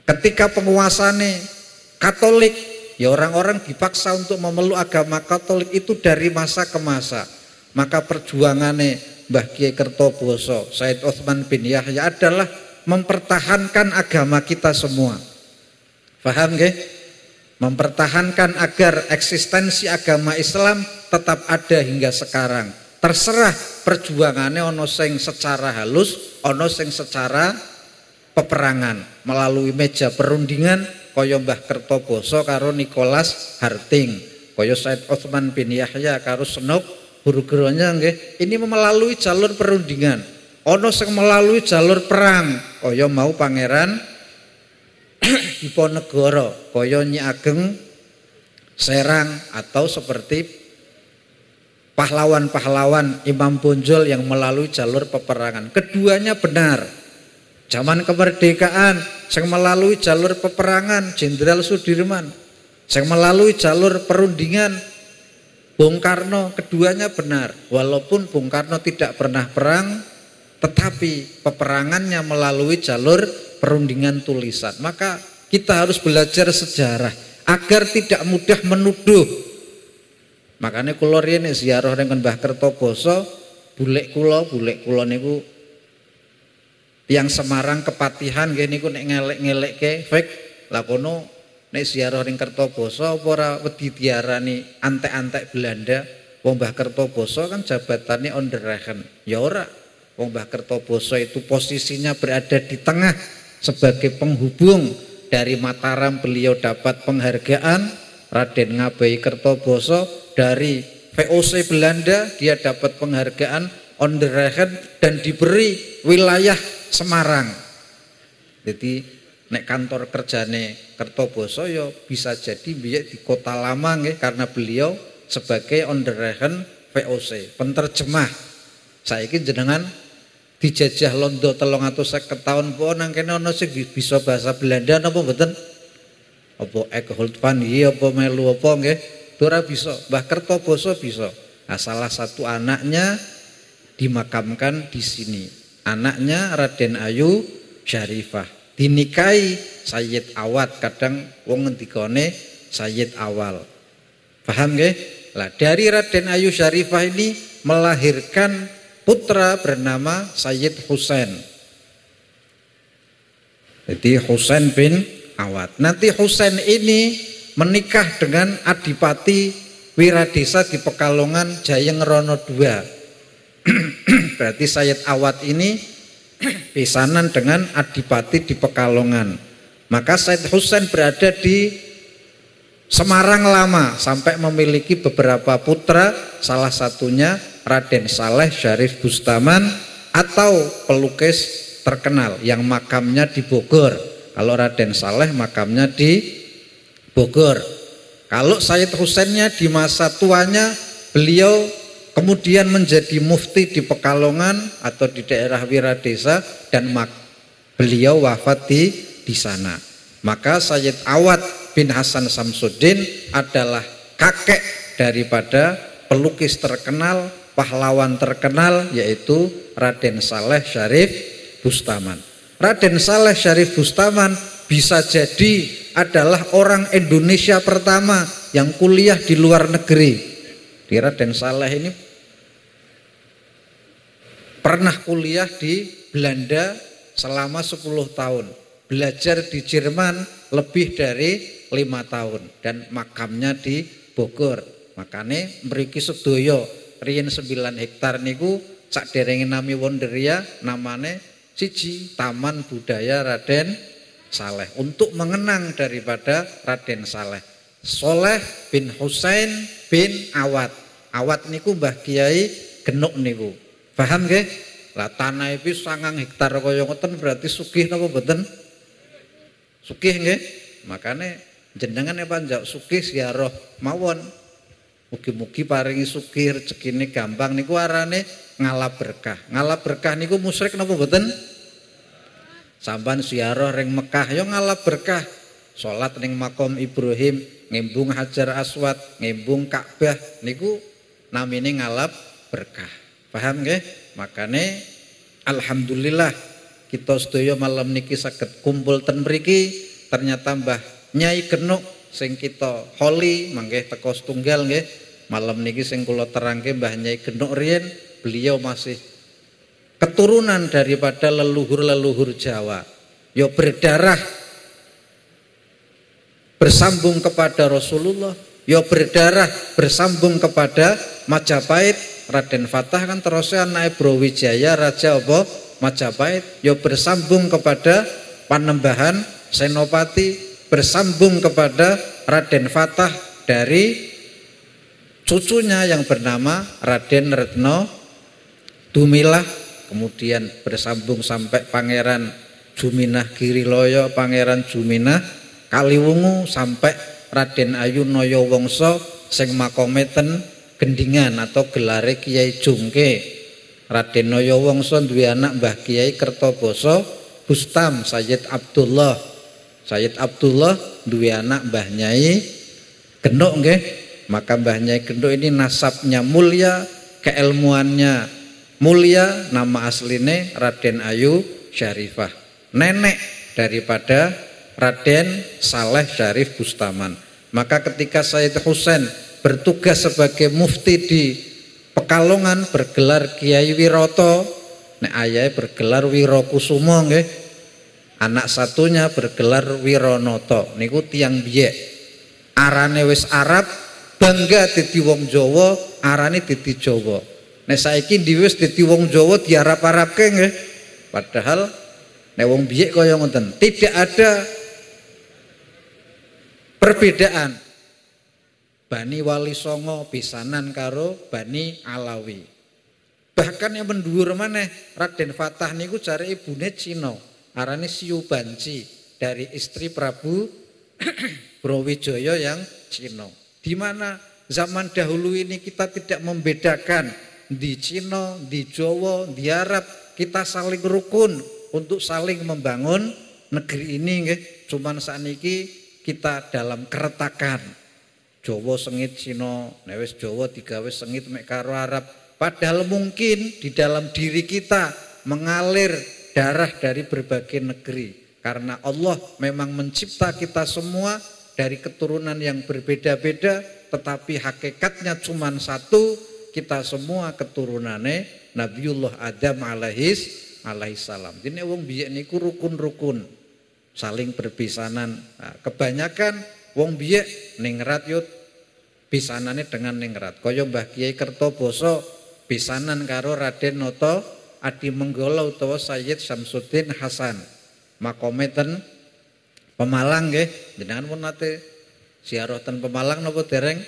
[SPEAKER 1] Ketika penguasane Katolik, ya orang-orang dipaksa untuk memeluk agama Katolik itu dari masa ke masa. Maka perjuangannya Mbah Kiai Kertoboso, Sayyid Osman bin Yahya adalah mempertahankan agama kita semua. Paham nggih? Mempertahankan agar eksistensi agama Islam tetap ada hingga sekarang. Terserah perjuangannya ono sing secara halus, ono sing secara peperangan melalui meja perundingan kaya Mbah Kertoboso karo Nicholas Harting, kaya Said Osman bin Yahya karo Senok guru-gurunya nggih. Ini melalui jalur perundingan. Ono sing melalui jalur perang kaya mau Pangeran Diponegoro, kaya Nyi Ageng Serang, atau seperti pahlawan-pahlawan Imam Bonjol yang melalui jalur peperangan. Keduanya benar. Zaman kemerdekaan yang melalui jalur peperangan Jenderal Sudirman, yang melalui jalur perundingan Bung Karno, keduanya benar. Walaupun Bung Karno tidak pernah perang, tetapi peperangannya melalui jalur perundingan tulisan. Maka kita harus belajar sejarah agar tidak mudah menuduh. Makanya kula riyen ziarah dengan Mbah Kertoboso, bulek kula niku tiyang Semarang Kepatihan nggih niku nek ngelek-ngelekke fik lah kono nek ziarah ring Kertoboso apa ora wedi diarani antek-antek Belanda. Wong Mbah Kertoboso kan jabatannya on the Regen. Ya ora. Wong Mbah Kertoboso itu posisinya berada di tengah sebagai penghubung. Dari Mataram beliau dapat penghargaan Raden Ngabai Kertoboso, dari VOC Belanda dia dapat penghargaan on the Regen dan diberi wilayah Semarang. Jadi nek kantor kerjane Kertoboso ya bisa jadi biye di Kota Lama nggih, karena beliau sebagai on the Regen VOC, penterjemah Saiki jenengan dijajah londo 350 tahun po nang kene ana sing bisa bahasa Belanda napa mboten? Apa Eckhart van Hier apa melu apa nggih? Ora bisa. Mbah Kertobasa bisa. Nah, salah satu anaknya dimakamkan di sini. Anaknya Raden Ayu Syarifah. Dinikahi Sayyid Awad, kadang wong ngendikane Sayyid Awal. Paham nggih? Lah dari Raden Ayu Syarifah ini melahirkan putra bernama Sayyid Husain. Jadi Husain bin Awad. Nanti Husain ini menikah dengan Adipati Wiradesa di Pekalongan Jayeng Rono II. Berarti Sayyid Awad ini pisanan dengan Adipati di Pekalongan. Maka Sayyid Husain berada di Semarang lama sampai memiliki beberapa putra, salah satunya Raden Saleh Syarif Bustaman atau pelukis terkenal yang makamnya di Bogor. Kalau Raden Saleh makamnya di Bogor. Kalau Sayyid Husainnya di masa tuanya beliau kemudian menjadi mufti di Pekalongan atau di daerah Wiradesa dan beliau wafat di sana. Maka Sayyid Awad bin Hasan Samsuddin adalah kakek daripada pelukis terkenal, pahlawan terkenal yaitu Raden Saleh Syarif Bustaman. Raden Saleh Syarif Bustaman bisa jadi adalah orang Indonesia pertama yang kuliah di luar negeri. Di Raden Saleh ini pernah kuliah di Belanda selama 10 tahun. Belajar di Jerman lebih dari 5 tahun dan makamnya di Bogor. Makane mriki sedaya riyen 9 hektar niku sakderenge nami Wonderia namane siji Taman Budaya Raden Saleh untuk mengenang daripada Raden Saleh. Soleh bin Husain bin Awad. Awad niku Mbah Kiai Genuk niku. Paham nggih? Lah tanah iki 9 hektar kaya ngoten berarti sugih napa mboten? Sugih nggih. Makane jenengan panjak sugih ziarah mawon. Mugi-mugi paringi sugih rezekine gampang niku arane ngalap berkah. Ngalap berkah niku musyrik napa mboten? Sampan ziarah ring Mekah ya ngalap berkah. Salat ning makom Ibrahim, ngembung Hajar Aswad, ngembung Ka'bah niku namine ngalap berkah. Paham nggih? Makane alhamdulillah kita sedaya malam niki saged kumpul ten mriki. Ternyata Mbah Nyai Genuk sing kita holi mangke teko setunggal nggih. Malam niki sing kula terangke Mbah Nyai Genuk riyen beliau masih keturunan daripada leluhur-leluhur Jawa. Ya berdarah bersambung kepada Rasulullah, ya berdarah bersambung kepada Majapahit. Raden Fatah kan terusnya anak Brawijaya Raja apa? Majapahit. Ya bersambung kepada Panembahan Senopati, bersambung kepada Raden Fatah dari cucunya yang bernama Raden Retno Dumilah, kemudian bersambung sampai Pangeran Juminah Giriloyo, Pangeran Juminah Kaliwungu sampai Raden Ayu Noyo Wongso sing makometen Gendingan atau gelare Kiai Jungke. Raden Noyo Wongso duwe anak Mbah Kiai Kertobasa Bustam Sayyid Abdullah. Sayyid Abdullah duwe anak Mbah Nyai Genuk nggih. Maka Mbah Nyai Genuk ini nasabnya mulia, keilmuannya mulia, nama asline Raden Ayu Syarifah. Nenek daripada Raden Saleh Syarif Bustaman. Maka ketika Sayyid Husain bertugas sebagai mufti di Pekalongan bergelar Kiai Wiroto, nek ayahe bergelar Wirokusumo nggih. Anak satunya bergelar Wironoto. Niku tiyang biyek. Arane wis Arab, bangga dadi wong Jawa, arane dadi Jawa. Nek saiki diwis dadi wong Jawa diarap-arapke nggih. Padahal nek wong biyek kaya ngoten, tidak ada perbedaan. Bani Wali Songo pisanan karo Bani Alawi. Bahkan yang mendhuwur maneh Raden Fatah niku jare ibune Cina, arane Siu Banci dari istri Prabu Brawijaya yang Cina. Di mana zaman dahulu ini kita tidak membedakan di Cina, di Jawa, di Arab, kita saling rukun untuk saling membangun negeri ini nggih. Cuman sakniki kita dalam keretakan. Jawa sengit Cina, nek wis Jawa digawe sengit mek karo Arab. Padahal mungkin di dalam diri kita mengalir darah dari berbagai negeri. Karena Allah memang mencipta kita semua dari keturunan yang berbeda-beda, tetapi hakikatnya cuma satu, kita semua keturunannya Nabiullah Adam alaihissalam. Jadi wong biyen niku rukun-rukun, saling berpisanan. Nah, kebanyakan wong biyen ningrat yut pisanane dengan ningrat. Kaya Mbah Kiai Kertoboso pisanan karo Raden Noto Adimenggala utawa Sayyid Syamsuddin Hasan. Makome ten Pemalang nggih, jenengan pun nate ziarah ten Pemalang napa dereng?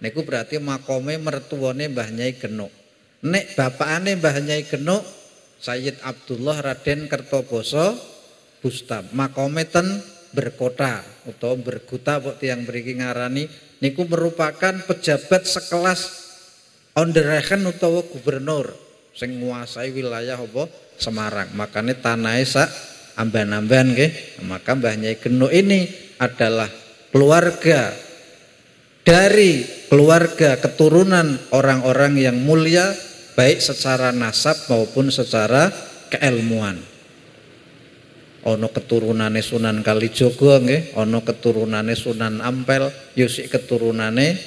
[SPEAKER 1] Niku berarti makome mertuane Mbah Nyai Genuk. Nek bapakane Mbah Nyai Genuk Sayyid Abdullah Raden Kertoboso Bustam. Makome ten Berkota utawa Berguta kok tiyang mriki ngarani, niku merupakan pejabat sekelas ondereken utawa gubernur sing nguasai wilayah apa Semarang. Makane tanahe sak amban-amban nggih. Maka Mbah Nyai Genuk ini adalah keluarga dari keluarga keturunan orang-orang yang mulia baik secara nasab maupun secara keilmuan. Ono keturunane Sunan Kalijaga nggih, ono keturunane Sunan Ampel, yo sik keturunane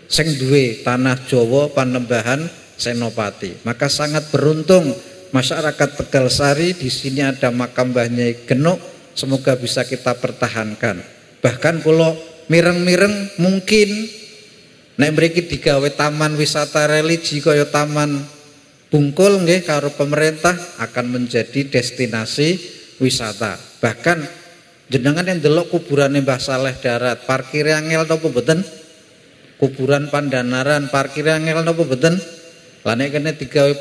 [SPEAKER 1] sing duwe tanah Jawa Panembahan Senopati. Maka sangat beruntung masyarakat Tegalsari, di sini ada makam Mbah Nyai Genuk, semoga bisa kita pertahankan. Bahkan kalau mireng-mireng mungkin nek mriki digawe taman wisata religi kaya Taman Bungkul nggih karo pemerintah akan menjadi destinasi wisata. Bahkan jenengan yang delok kuburane Mbah Saleh Darat, parkir angel napa mboten? Kuburan Pandanaran parkir angel napa mboten? Lah nek kene digawe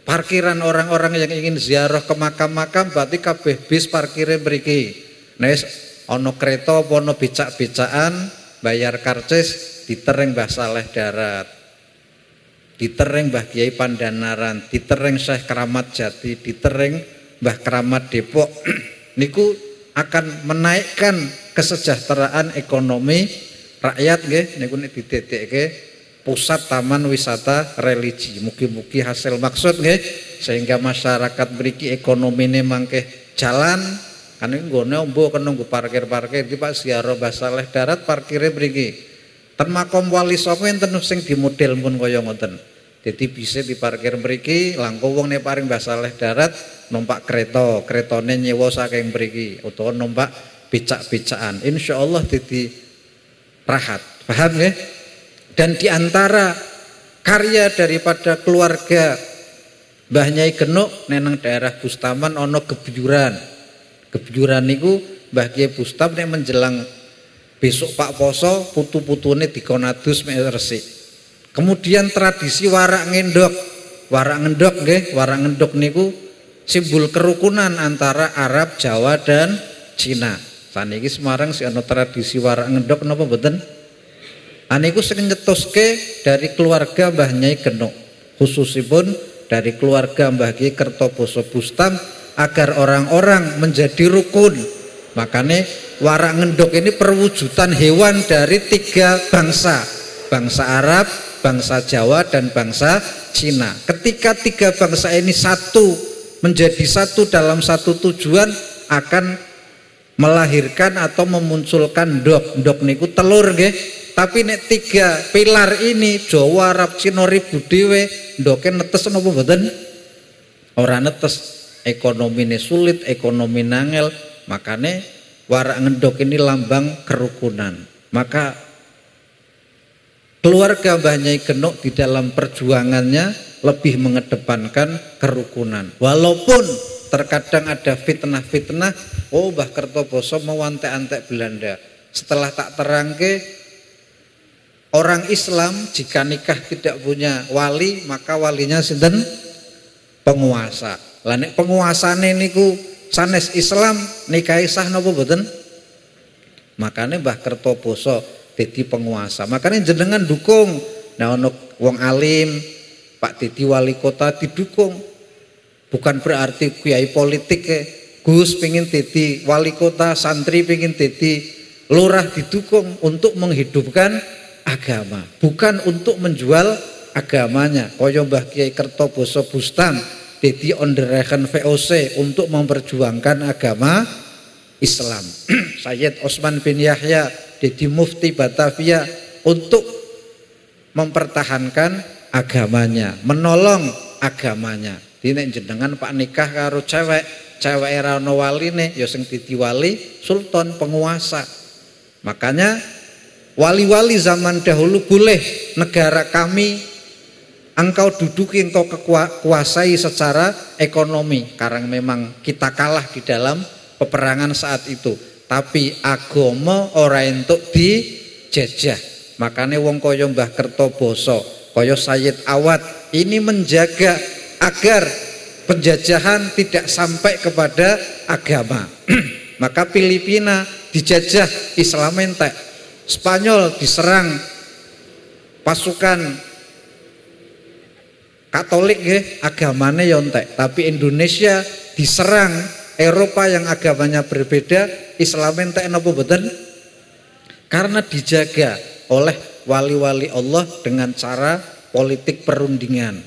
[SPEAKER 1] parkiran orang-orang yang ingin ziarah ke makam-makam berarti kabeh bis parkire mriki. Nek ana kereta apa ana becak-becakan bayar karcis ditereng Mbah Saleh Darat, ditereng Mbah Kiai Pandanaran, ditereng Syekh Keramat Jati, ditereng Mbah Keramat Depok. Niku akan menaikkan kesejahteraan ekonomi rakyat nggih. Niku nek didedekke pusat taman wisata religi. Mugi-mugi hasil maksud nggih sehingga masyarakat mriki ekonomine mangke jalan. Kan nggone ombo kena nggo parkir-parkir iki Pak ziarah Mbah Saleh Darat parkire mriki. Ten makom Wali Songo enten sing dimodel pun kaya ngoten. Jadi bisa diparkir mriki, langkung wong nek paring Mbah Saleh Darat numpak kereta, keretane nyewa saking mriki utawa numpak becak-becakan. Insyaallah dadi rahat. Paham nggih? Dan diantara karya daripada keluarga Mbah Nyai Genuk neneng daerah Bustaman ono gebuyuran. Gebuyuran niku Mbah Kiai Bustam nek menjelang besok Pak Poso putu-putune dikonadus mek resik. Kemudian tradisi warak ngendok. Warak ngendok nggih, warak ngendok niku simbol kerukunan antara Arab, Jawa dan Cina. Saniki Semarang sing ana tradisi warak ngendok napa mboten? Aniku sing nyetuske dari keluarga Mbah Nyai Genuk, khususipun dari keluarga Mbah Kiai Kertoboso Bustam agar orang-orang menjadi rukun. Makanya warak ngendok ini perwujudan hewan dari tiga bangsa, bangsa Arab, bangsa Jawa dan bangsa Cina. Ketika tiga bangsa ini satu menjadi satu dalam satu tujuan akan melahirkan atau memunculkan ndok. Ndok niku telur nggih. Tapi nek tiga pilar ini Jawa, Arab, Cina ribu dhewe, ndoke netes napa mboten? Ora netes. Ekonomine sulit, ekonomi nangel. Makanya warak ngendok ini lambang kerukunan. Maka keluarga Mbah Nyai Genuk di dalam perjuangannya lebih mengedepankan kerukunan. Walaupun terkadang ada fitnah-fitnah, oh Mbah Kertoboso mau antek-antek Belanda. Setelah tak terangke, orang Islam jika nikah tidak punya wali, maka walinya sinten? Penguasa. Lah nek penguasane niku sanes Islam nikahi sah napa mboten? Makane Mbah Kertoboso dadi penguasa. Makane jenengan dukung nek ana wong alim Pak Didi wali kota didukung. Bukan berarti kiai politik Gus pengen dadi wali kota, santri pengen dadi lurah didukung untuk menghidupkan agama, bukan untuk menjual agamanya. Kaya Mbah Kiai Kertoboso Bustam dadi ondereken VOC untuk memperjuangkan agama Islam. Sayyid Osman bin Yahya dadi mufti Batavia untuk mempertahankan agamanya, menolong agamanya. Dene jenengan Pak nikah karo cewek era ono waline ya sing dadi wali sultan penguasa. Makanya wali-wali zaman dahulu boleh negara kami engkau duduki, engkau kuasai secara ekonomi karena memang kita kalah di dalam peperangan saat itu. Tapi agama ora entuk dijajah. Makanya wong kaya Mbah Kertoboso, kaya Sayyid Awad ini menjaga agar penjajahan tidak sampai kepada agama. Maka Filipina dijajah Islam entek, Spanyol diserang pasukan Katolik agamanya yontek, tapi Indonesia diserang Eropa yang agamanya berbeda, Islam entek napa mboten? Karena dijaga oleh wali-wali Allah dengan cara politik perundingan.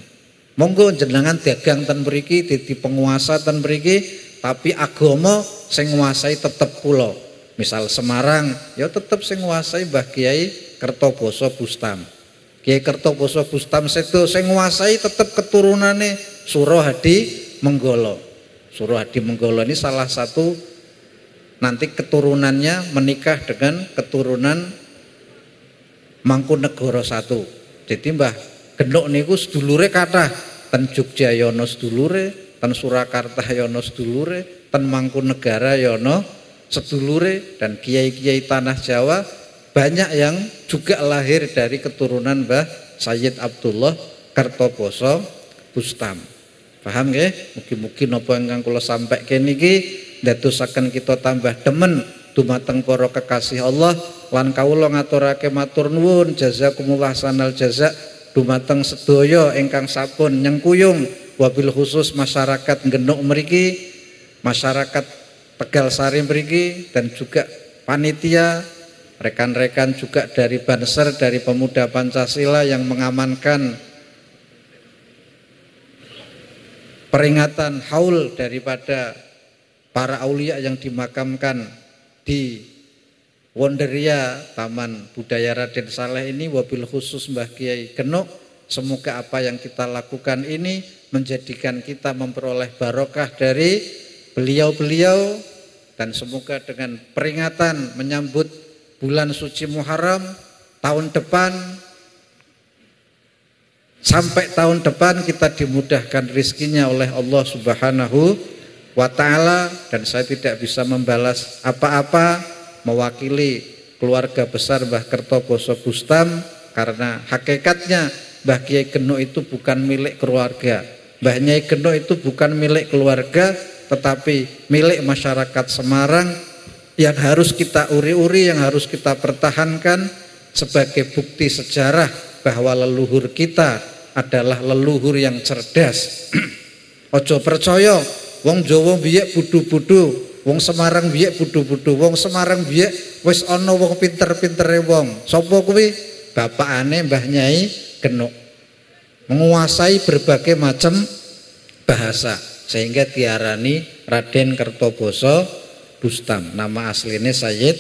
[SPEAKER 1] Monggo jenengan dagang ten mriki, dadi penguasa ten mriki, tapi agama sing nguasai tetep kula. Misal Semarang, ya tetep sing nguasai Mbah Kiai Kertoboso Bustam. Kiai Kertoboso Bustam sedo sing nguasai tetep keturunane Surohadi Menggolo. Surohadi Menggolo ini salah satu nanti keturunannya menikah dengan keturunan Mangkunegoro I. Jadi Mbah Genuk niku sedulure kathah, ten Jogja ya ana sedulure, ten Surakarta ya ana sedulure, ten Mangkunegara ya ana sedulure, dan kiai-kiai tanah Jawa banyak yang juga lahir dari keturunan Mbah Sayyid Abdullah Kertoboso Bustam. Paham nggih? Mugi-mugi napa ingkang kula sampaikan niki ndadosaken kita tambah demen dumateng para kekasih Allah, lan kawula ngaturake matur nuwun jazakumullah sanal jaza dumateng sedaya ingkang sampun nyengkuyung, wabil khusus masyarakat Genuk mriki, masyarakat Tegal Sari mriki, dan juga panitia, rekan-rekan juga dari Banser, dari Pemuda Pancasila yang mengamankan peringatan haul daripada para aulia yang dimakamkan di Wonderia Taman Budaya Raden Saleh ini, wabil khusus Mbah Kiai Genuk. Semoga apa yang kita lakukan ini menjadikan kita memperoleh barokah dari beliau-beliau, dan semoga dengan peringatan menyambut bulan suci Muharram tahun depan, sampai tahun depan kita dimudahkan rizkinya oleh Allah Subhanahu wa ta'ala. Dan saya tidak bisa membalas apa-apa mewakili keluarga besar Mbah Kertoboso Bustam, karena hakikatnya Mbah Kiai Genuk itu bukan milik keluarga. Mbah Nyai Genuk itu bukan milik keluarga, tetapi milik masyarakat Semarang yang harus kita uri-uri, yang harus kita pertahankan sebagai bukti sejarah bahwa leluhur kita adalah leluhur yang cerdas. Ojo percaya wong Jawa biye budu-budu, wong Semarang biye budu-budu, wong Semarang biye wis ana wong pinter-pintere wong. Sapa kuwi? Bapakane Mbah Nyai Genuk. Menguasai berbagai macam bahasa sehingga diarani Raden Kertoboso Bustam. Nama asline Sayyid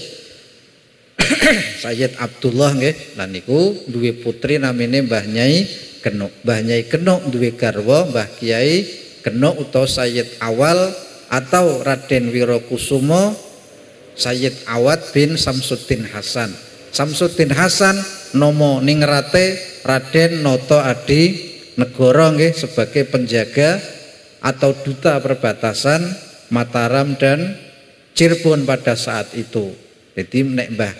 [SPEAKER 1] Sayyid Abdullah nggih. Lan niku duwe putri namine Mbah Nyai Genuk. Mbah Nyai Genuk duwe garwa Mbah Kiai Genuk utawa Sayyid Awal atau Raden Wirokusumo Sayyid Awad bin Samsuddin Hasan. Samsuddin Hasan nomo ningrate Raden Noto Adi Negoro nggih, sebagai penjaga atau duta perbatasan Mataram dan Cirebon pada saat itu. Jadi nek Mbah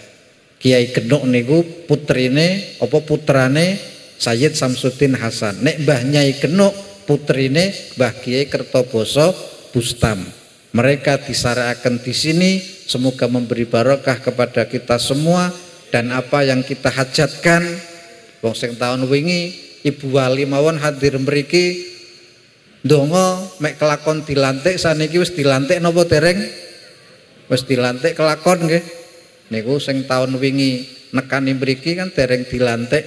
[SPEAKER 1] Kiai Genuk niku putrine apa putrane Sayyid Samsuddin Hasan. Nek Mbah Nyai Genuk putrine Mbah Kiai Kertoboso Bustam. Mereka disarakaken di sini, semoga memberi barokah kepada kita semua, dan apa yang kita hajatkan wong sing taun wingi Ibu Wali mawon hadir mriki ndonga mek kelakon dilantik saniki wis dilantik napa dereng? Wis dilantik kelakon nggih. Niku sing taun wingi nekani mriki kan dereng dilantik.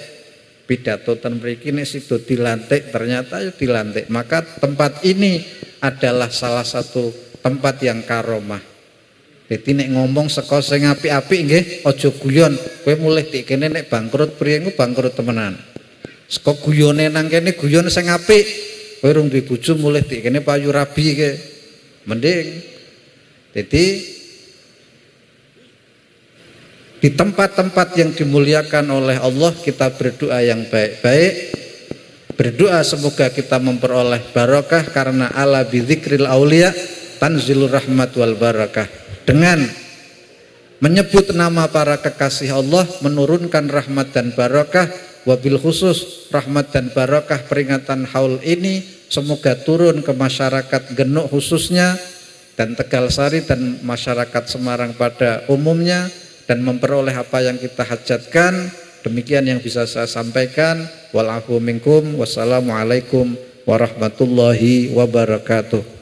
[SPEAKER 1] Pidato ten mriki nek sido dilantik ternyata ya dilantik. Maka tempat ini adalah salah satu tempat yang karomah. Jadi nek ngomong saka sing apik-apik nggih aja guyon. Kowe mulih dik kene nek bangkrut priye ku bangkrut temenan. Saka guyone nang kene guyon sing apik. Kowe rung duwe bojo mulih dik kene payu rabi ke. Mending. Jadi di tempat-tempat yang dimuliakan oleh Allah kita berdoa yang baik-baik. Berdoa semoga kita memperoleh barakah karena ala bidzikril auliya tanzilur rahmat wal barakah. Dengan menyebut nama para kekasih Allah menurunkan rahmat dan barakah. Wabil khusus rahmat dan barakah peringatan haul ini semoga turun ke masyarakat Genuk khususnya dan Tegalsari dan masyarakat Semarang pada umumnya dan memperoleh apa yang kita hajatkan. Demikian yang bisa saya sampaikan. Wal afu minkum. Wassalamualaikum warahmatullahi wabarakatuh.